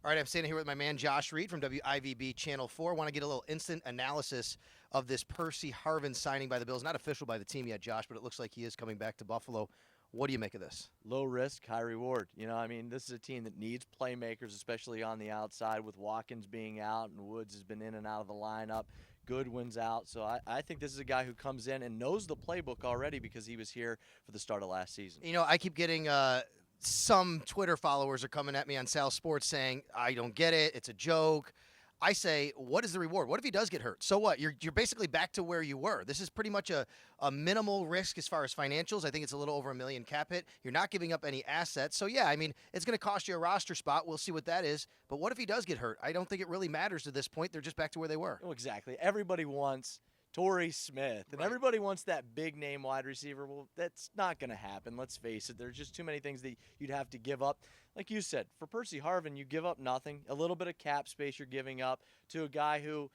All right, I'm standing here with my man Josh Reed from WIVB Channel 4. Want to get a little instant analysis of this Percy Harvin signing by the Bills. Not official by the team yet, Josh, but it looks like he is coming back to Buffalo. What do you make of this? Low risk, high reward. This is a team that needs playmakers, especially on the outside, with Watkins being out and Woods has been in and out of the lineup. Goodwin's out. So I think this is a guy who comes in and knows the playbook already because he was here for the start of last season. I keep getting some Twitter followers are coming at me on Sal Sports saying, I don't get it. It's a joke. I say, what is the reward? What if he does get hurt? So what? You're basically back to where you were. This is pretty much a minimal risk as far as financials. I think it's a little over $1 million cap hit. You're not giving up any assets. So, yeah, I mean, it's going to cost you a roster spot. We'll see what that is. But what if he does get hurt? I don't think it really matters at this point. They're just back to where they were. Oh, exactly. Everybody wants Torrey Smith, and everybody wants that big-name wide receiver. Well, that's not going to happen. Let's face it. There's just too many things that you'd have to give up. Like you said, for Percy Harvin, you give up nothing. A little bit of cap space you're giving up to a guy who,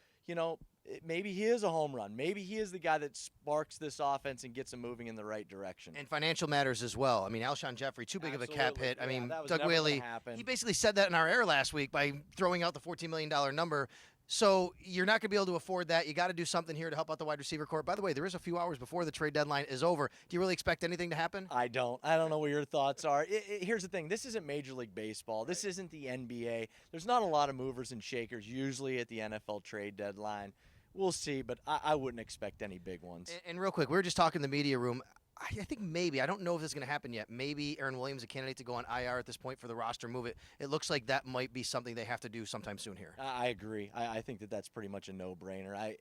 maybe he is a home run. Maybe he is the guy that sparks this offense and gets them moving in the right direction. And financial matters as well. I mean, Alshon Jeffrey, too big of a cap hit. Yeah, I mean, Doug Whaley, he basically said that in our air last week by throwing out the $14 million number. So you're not going to be able to afford that. You got to do something here to help out the wide receiver corps. By the way, there is a few hours before the trade deadline is over. Do you really expect anything to happen? I don't know what your thoughts are. Here's the thing. This isn't Major League Baseball. This isn't the NBA. There's not a lot of movers and shakers usually at the NFL trade deadline. We'll see, but I wouldn't expect any big ones. And real quick, we were just talking in the media room. I think maybe, I don't know if this is going to happen yet, maybe Aaron Williams, a candidate to go on IR at this point for the roster move. It looks like that might be something they have to do sometime soon here. I agree. I think that's pretty much a no-brainer.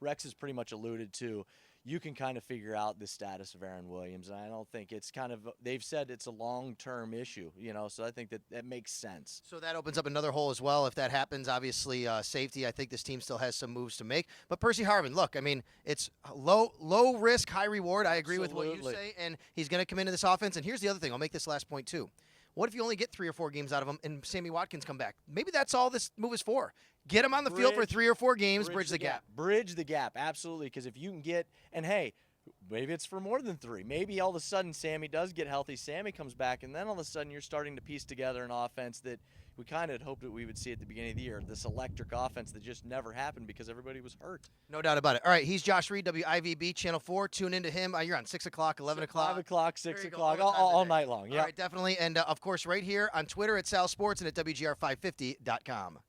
Rex has pretty much alluded to, you can kind of figure out the status of Aaron Williams, and I don't think it's they've said it's a long-term issue, so I think that makes sense. So that opens up another hole as well. If that happens, obviously safety, I think this team still has some moves to make. But Percy Harvin, look, I mean, it's low risk, high reward. I agree with what you say, and he's going to come into this offense. And here's the other thing. I'll make this last point too. What if you only get 3 or 4 games out of him and Sammy Watkins come back? Maybe that's all this move is for. Get him on the field for 3 or 4 games, bridge the gap. Bridge the gap, absolutely, because if you can get – and, hey, maybe it's for more than 3. Maybe all of a sudden Sammy does get healthy, Sammy comes back, and then all of a sudden you're starting to piece together an offense that we kind of hoped that we would see at the beginning of the year, this electric offense that just never happened because everybody was hurt. No doubt about it. All right, he's Josh Reed, WIVB Channel 4. Tune into him. You're on 6 o'clock, 11 o'clock. 5 o'clock, 6 o'clock, all night long. Yeah. All right, definitely. And, of course, right here on Twitter at Sal Sports and at WGR550.com.